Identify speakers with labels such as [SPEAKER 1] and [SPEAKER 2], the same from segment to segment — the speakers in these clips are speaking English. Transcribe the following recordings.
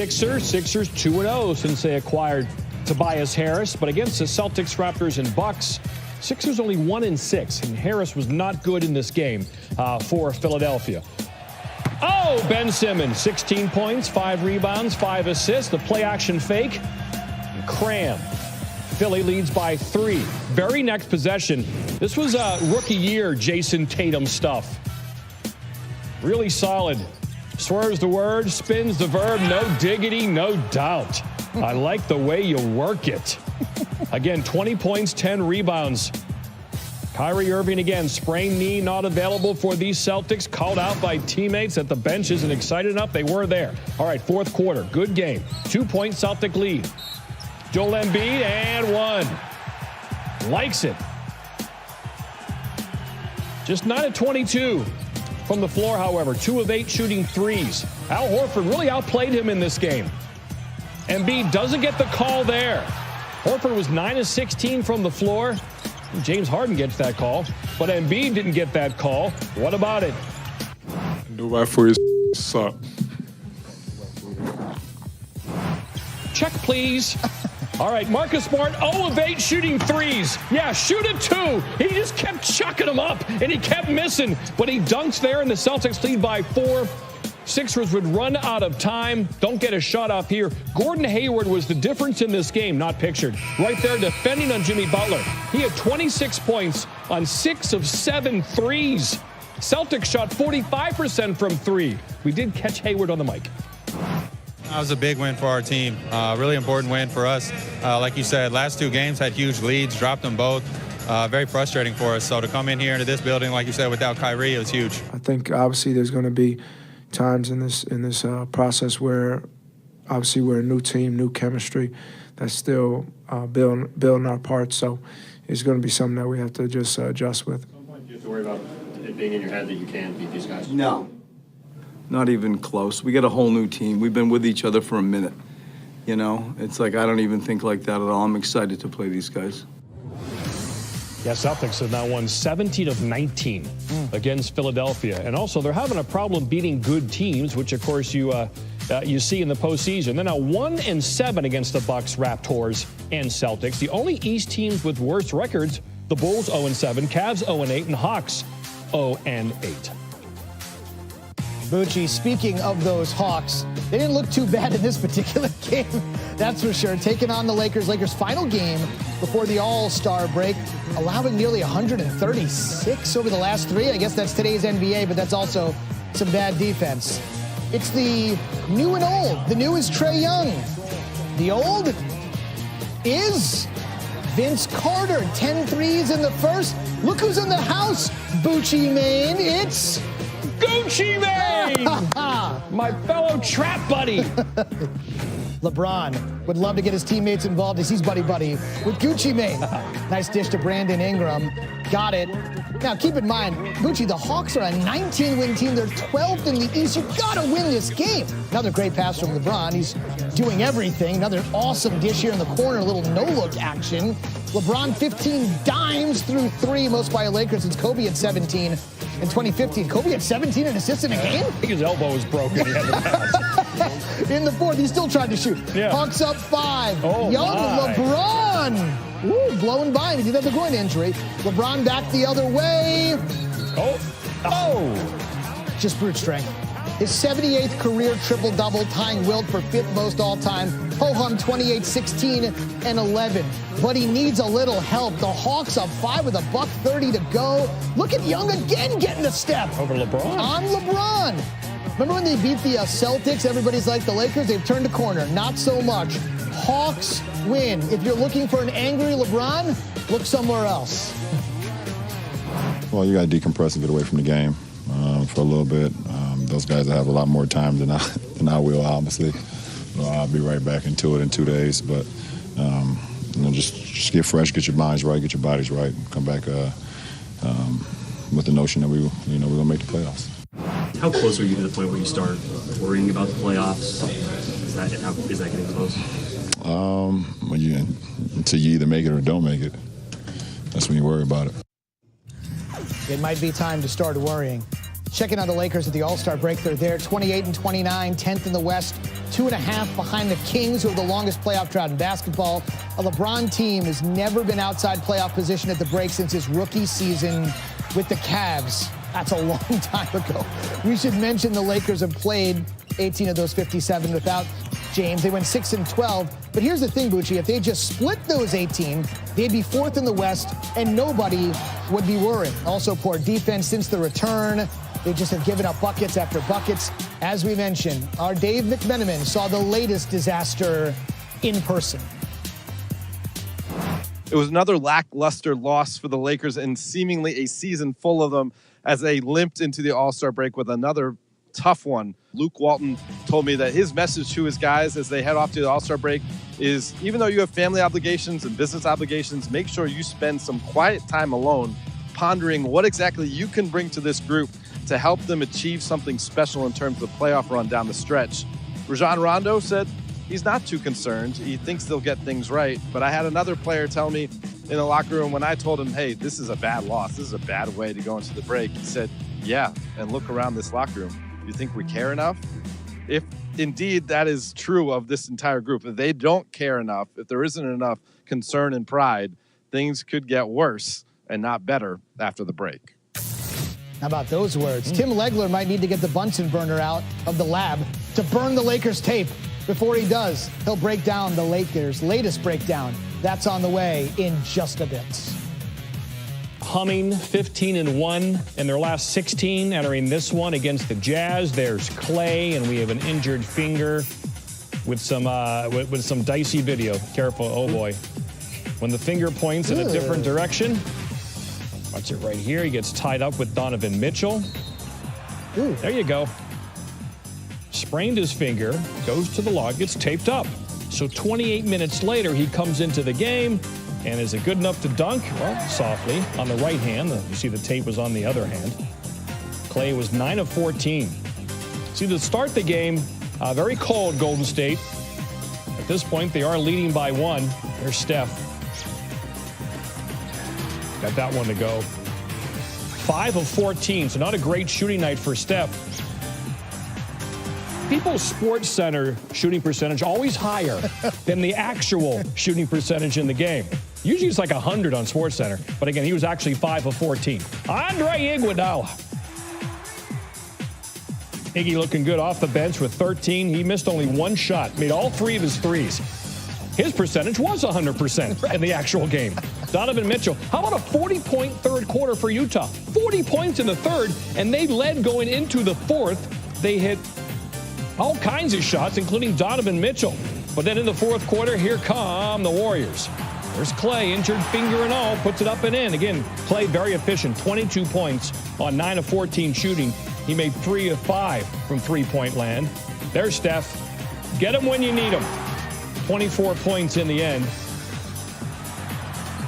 [SPEAKER 1] Sixers 2-0 since they acquired Tobias Harris. But against the Celtics, Raptors, and Bucks, Sixers only 1-6, and Harris was not good in this game for Philadelphia. Oh, Ben Simmons, 16 points, 5 rebounds, 5 assists. The play-action fake, cram. Philly leads by 3. Very next possession. This was rookie year Jason Tatum stuff. Really solid. Swerves the word, spins the verb, no diggity, no doubt. I like the way you work it. Again, 20 points, 10 rebounds. Kyrie Irving again, sprained knee, not available for these Celtics. Called out by teammates at the bench. Isn't excited enough. They were there. All right, fourth quarter. Good game. 2-point Celtic lead. Joel Embiid and 1. Likes it. Just 9 of 22 from the floor, however. 2 of 8 shooting threes. Al Horford really outplayed him in this game. Embiid doesn't get the call there. Horford was 9 of 16 from the floor. James Harden gets that call, but Embiid didn't get that call. What about it?
[SPEAKER 2] Nobody for his suck.
[SPEAKER 1] Check, please. All right, Marcus Smart, 0 of 8 shooting threes. Yeah, shoot it too. He just kept chucking them up, and he kept missing. But he dunks there, and the Celtics lead by 4. Sixers would run out of time. Don't get a shot off here. Gordon Hayward was the difference in this game, not pictured. Right there defending on Jimmy Butler. He had 26 points on 6 of 7 threes. Celtics shot 45% from 3. We did catch Hayward on the mic.
[SPEAKER 3] That was a big win for our team. Really important win for us. Like you said, last 2 games had huge leads, dropped them both. Very frustrating for us. So to come in here into this building, like you said, without Kyrie, it was huge.
[SPEAKER 4] I think obviously there's going to be times in this process where obviously we're a new team, new chemistry that's still building our parts. So it's going to be something that we have to just adjust with.
[SPEAKER 5] At some point, do you have to worry about it being in your head that you can beat these guys?
[SPEAKER 6] No, not even close. We got a whole new team. We've been with each other for a minute. You know, it's like I don't even think like that at all. I'm excited to play these guys.
[SPEAKER 1] Yeah, Celtics have now won 17 of 19 against Philadelphia. And also, they're having a problem beating good teams, which, of course, you see in the postseason. They're now 1-7 against the Bucks, Raptors, and Celtics. The only East teams with worse records, the Bulls 0-7, Cavs 0-8, and Hawks 0-8.
[SPEAKER 7] Bucci, speaking of those Hawks, they didn't look too bad in this particular game, that's for sure. Taking on the Lakers. Lakers' final game before the All-Star break, allowing nearly 136 over the last 3. I guess that's today's NBA, but that's also some bad defense. It's the new and old. The new is Trae Young. The old is Vince Carter. 10 threes in the first. Look who's in the house, Bucci Maine. It's
[SPEAKER 1] Gucci Mane! My fellow trap buddy.
[SPEAKER 7] LeBron would love to get his teammates involved as he's buddy-buddy with Gucci Mane. Nice dish to Brandon Ingram. Got it. Now, keep in mind, Gucci, the Hawks are a 19-win team. They're 12th in the East. You've got to win this game. Another great pass from LeBron. He's doing everything. Another awesome dish here in the corner. A little no-look action. LeBron 15 dimes through 3, most by a Lakers since Kobe at 17 in 2015. Kobe had 17 and assists in a game?
[SPEAKER 1] I think his elbow was broken. He had the pass.
[SPEAKER 7] In the fourth, he still tried to shoot.
[SPEAKER 1] Yeah.
[SPEAKER 7] Hawks up 5.
[SPEAKER 1] Oh,
[SPEAKER 7] Young
[SPEAKER 1] my.
[SPEAKER 7] LeBron. Ooh, blown by. He did have the groin injury. LeBron back the other way.
[SPEAKER 1] Oh.
[SPEAKER 7] Just brute strength. His 78th career triple-double, tying Wilt for 5th most all-time. Ho-hum 28, 16, and 11. But he needs a little help. The Hawks up 5 with $1:30 to go. Look at Young again getting a step.
[SPEAKER 1] Over LeBron.
[SPEAKER 7] On LeBron. Remember when they beat the Celtics? Everybody's like the Lakers. They've turned a corner. Not so much. Hawks win. If you're looking for an angry LeBron, look somewhere else.
[SPEAKER 8] Well, you got to decompress and get away from the game for a little bit. Those guys have a lot more time than I will, obviously. I'll be right back into it in 2 days. But just get fresh, get your minds right, get your bodies right, come back with the notion that we're gonna make the playoffs.
[SPEAKER 5] How close are you to the point where you start worrying about the playoffs? Is that getting close?
[SPEAKER 8] Until you either make it or don't make it, that's when you worry about it.
[SPEAKER 7] It might be time to start worrying. Checking on the Lakers at the All-Star break, they're there 28-29, 10th in the West, 2.5 behind the Kings, who have the longest playoff drought in basketball. A LeBron team has never been outside playoff position at the break since his rookie season with the Cavs. That's a long time ago. We should mention the Lakers have played 18 of those 57 without James. They went 6-12. But here's the thing, Bucci. If they just split those 18, they'd be 4th in the West, and nobody would be worried. Also, poor defense since the return. They just have given up buckets after buckets. As we mentioned, our Dave McMenamin saw the latest disaster in person.
[SPEAKER 9] It was another lackluster loss for the Lakers and seemingly a season full of them as they limped into the All-Star break with another tough one. Luke Walton told me that his message to his guys as they head off to the All-Star break is, even though you have family obligations and business obligations, make sure you spend some quiet time alone pondering what exactly you can bring to this group to help them achieve something special in terms of the playoff run down the stretch. Rajon Rondo said he's not too concerned. He thinks they'll get things right. But I had another player tell me in the locker room when I told him, hey, this is a bad loss. This is a bad way to go into the break. He said, yeah, and look around this locker room. You think we care enough? If indeed that is true of this entire group, if they don't care enough, if there isn't enough concern and pride, things could get worse and not better after the break.
[SPEAKER 7] How about those words? Tim Legler might need to get the Bunsen burner out of the lab to burn the Lakers tape. Before he does, he'll break down the Lakers' latest breakdown. That's on the way in just a bit.
[SPEAKER 1] Humming 15-1 in their last 16, entering this one against the Jazz. There's Clay, and we have an injured finger with some dicey video. Careful, oh boy. When the finger points in a different direction, watch it right here. He gets tied up with Donovan Mitchell.
[SPEAKER 7] Ooh.
[SPEAKER 1] There you go. Sprained his finger, goes to the log, gets taped up. So 28 minutes later, he comes into the game, and is it good enough to dunk? Well, softly on the right hand. You see the tape was on the other hand. Clay was 9 of 14. See, to start the game, very cold Golden State. At this point, they are leading by 1. There's Steph. Got that one to go. 5 of 14, so not a great shooting night for Steph. People's Sports Center shooting percentage always higher than the actual shooting percentage in the game. Usually it's like 100 on Sports Center, but again, he was actually 5 of 14. Andre Iguodala. Iggy looking good off the bench with 13. He missed only 1 shot, made all 3 of his threes. His percentage was 100% in the actual game. Donovan Mitchell, how about a 40-point third quarter for Utah? 40 points in the third, and they led going into the fourth. They hit all kinds of shots, including Donovan Mitchell. But then in the fourth quarter, here come the Warriors. There's Clay, injured finger and all, puts it up and in. Again, Clay very efficient, 22 points on 9 of 14 shooting. He made 3 of 5 from three-point land. There's Steph. Get him when you need him. 24 points in the end.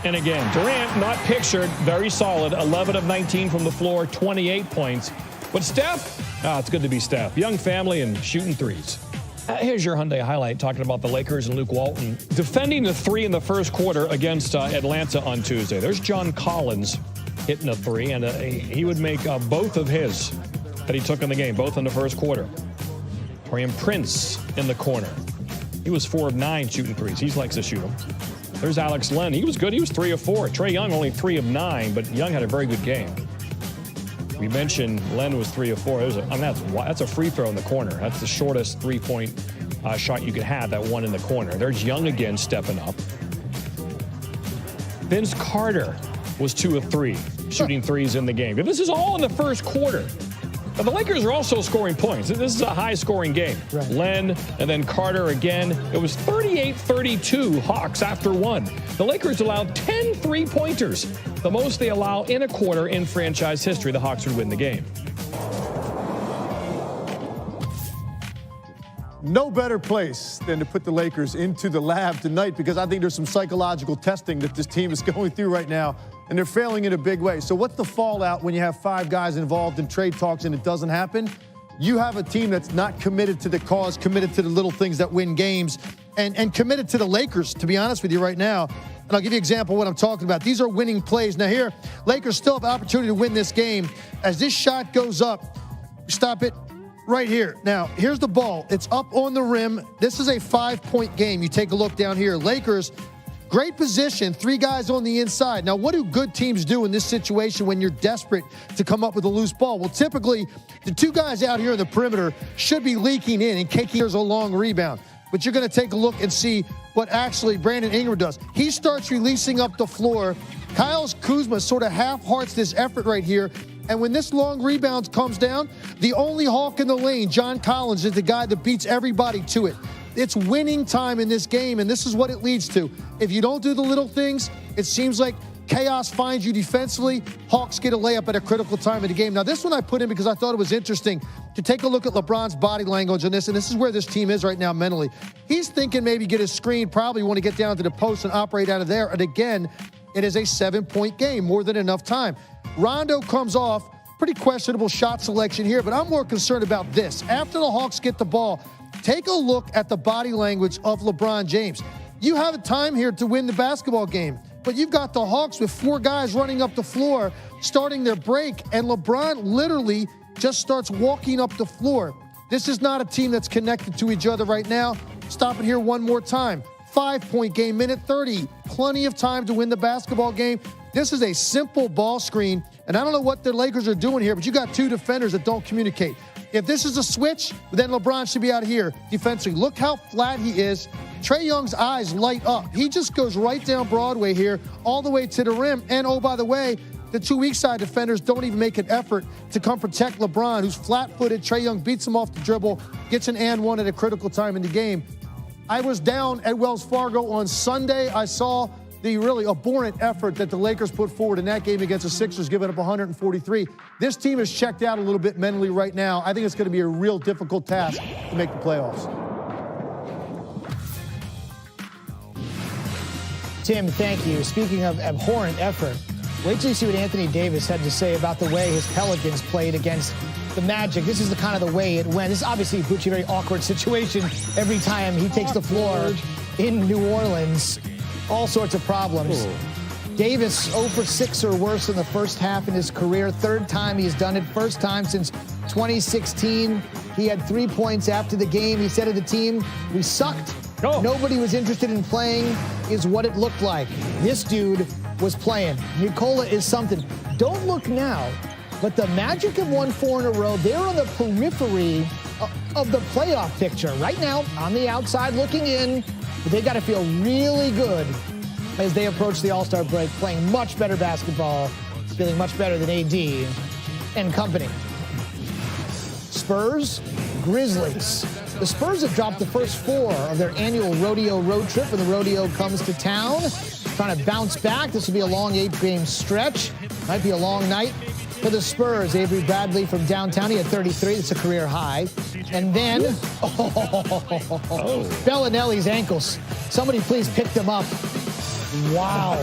[SPEAKER 1] And again, Durant, not pictured, very solid. 11 of 19 from the floor, 28 points. But Steph, it's good to be Steph. Young family and shooting threes. Here's your Hyundai highlight, talking about the Lakers and Luke Walton. Defending the 3 in the first quarter against Atlanta on Tuesday. There's John Collins hitting a 3, and he would make both of his that he took in the game, both in the first quarter. Torian Prince in the corner. He was 4 of 9 shooting threes. He likes to shoot them. There's Alex Len. He was good. He was 3 of 4. Trae Young only 3 of 9, but Young had a very good game. We mentioned Len was 3 of 4. That's a free throw in the corner. That's the shortest three-point shot you could have, that one in the corner. There's Young again stepping up. Vince Carter was 2 of 3 shooting threes in the game. This is all in the first quarter. Now, the Lakers are also scoring points. This is a high-scoring game. Right. Len and then Carter again. It was 38-32 Hawks after 1. The Lakers allowed 10 three-pointers, the most they allow in a quarter in franchise history. The Hawks would win the game.
[SPEAKER 10] No better place than to put the Lakers into the lab tonight, because I think there's some psychological testing that this team is going through right now, and they're failing in a big way. So what's the fallout when you have 5 guys involved in trade talks and it doesn't happen? You have a team that's not committed to the cause, committed to the little things that win games, and committed to the Lakers, to be honest with you right now. And I'll give you an example of what I'm talking about. These are winning plays. Now here, Lakers still have an opportunity to win this game. As this shot goes up, stop it right here. Now, here's the ball. It's up on the rim. This is a 5-point game. You take a look down here. Lakers, great position, 3 guys on the inside. Now, what do good teams do in this situation when you're desperate to come up with a loose ball? Well, typically, the 2 guys out here in the perimeter should be leaking in and kicking a long rebound. But you're going to take a look and see what actually Brandon Ingram does. He starts releasing up the floor. Kyle Kuzma sort of half-hearts this effort right here. And when this long rebound comes down, the only hawk in the lane, John Collins, is the guy that beats everybody to it. It's winning time in this game, and this is what it leads to. If you don't do the little things, it seems like chaos finds you defensively. Hawks get a layup at a critical time of the game. Now, this one I put in because I thought it was interesting to take a look at LeBron's body language on this, and this is where this team is right now mentally. He's thinking maybe get a screen, probably want to get down to the post and operate out of there. And again, it is a 7-point game, more than enough time. Rondo comes off, pretty questionable shot selection here, but I'm more concerned about this. After the Hawks get the ball, take a look at the body language of LeBron James. You have a time here to win the basketball game, but you've got the Hawks with 4 guys running up the floor, starting their break, and LeBron literally just starts walking up the floor. This is not a team that's connected to each other right now. Stop it here one more time. 5-point game, minute 30. Plenty of time to win the basketball game. This is a simple ball screen, and I don't know what the Lakers are doing here, but you got 2 defenders that don't communicate. If this is a switch, then LeBron should be out here defensively. Look how flat he is. Trae Young's eyes light up. He just goes right down Broadway here, all the way to the rim. And, oh, by the way, the 2 weak side defenders don't even make an effort to come protect LeBron, who's flat-footed. Trae Young beats him off the dribble, gets an and one at a critical time in the game. I was down at Wells Fargo on Sunday. I saw the really abhorrent effort that the Lakers put forward in that game against the Sixers, giving up 143. This team is checked out a little bit mentally right now. I think it's going to be a real difficult task to make the playoffs.
[SPEAKER 7] Tim, thank you. Speaking of abhorrent effort, wait till you see what Anthony Davis had to say about the way his Pelicans played against the Magic. This is the kind of the way it went. This is obviously a very awkward situation every time he takes the floor in New Orleans. All sorts of problems. Davis 0 for 6 or worse in the first half in his career. 3rd time he's done it. First time since 2016. He had 3 points after the game. He said to the team, "We sucked. Nobody was interested in playing," is what it looked like. This dude was playing. Nikola is something. Don't look now, but the Magic have won 4 in a row. They're on the periphery of the playoff picture. Right now, on the outside looking in, but they got to feel really good as they approach the All-Star break, playing much better basketball, feeling much better than AD and company. Spurs, Grizzlies. The Spurs have dropped the first 4 of their annual rodeo road trip when the rodeo comes to town. Trying to bounce back. This will be a long 8-game stretch. Might be a long night for the Spurs. Avery Bradley from downtown, he had 33. It's a career high. And then, Bellinelli's ankles. Somebody please pick them up. Wow.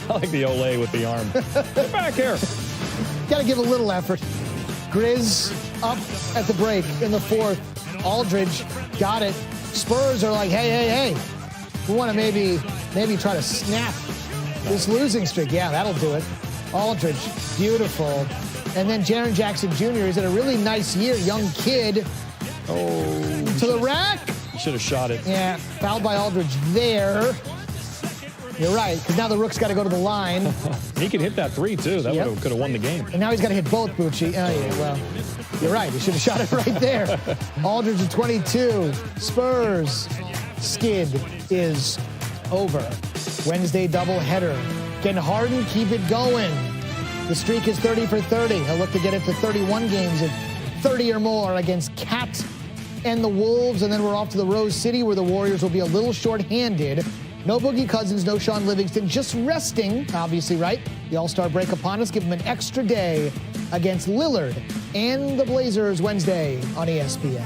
[SPEAKER 1] I like the Olay with the arm. Get back here.
[SPEAKER 7] Got to give a little effort. Grizz up at the break in the 4th. Aldridge got it. Spurs are like, hey. We want to maybe try to snap this losing streak. Yeah, that'll do it. Aldridge, beautiful. And then Jaren Jackson Jr. is at a really nice year. Young kid. Oh. To the rack.
[SPEAKER 1] You should have shot it.
[SPEAKER 7] Yeah, fouled by Aldridge there. You're right, because now the Rook's got to go to the line.
[SPEAKER 1] He could hit that 3, too. That could have won the game.
[SPEAKER 7] And now he's got to hit both, Bucci. Oh, yeah, well, you're right. He should have shot it right there. Aldridge at 22. Spurs. Skid is over. Wednesday doubleheader. Can Harden keep it going? The streak is 30 for 30. He'll look to get it to 31 games at 30 or more against Cat and the Wolves. And then we're off to the Rose City where the Warriors will be a little short-handed. No Boogie Cousins, no Sean Livingston, just resting, obviously, right? The All-Star break upon us. Give him an extra day against Lillard and the Blazers Wednesday on ESPN.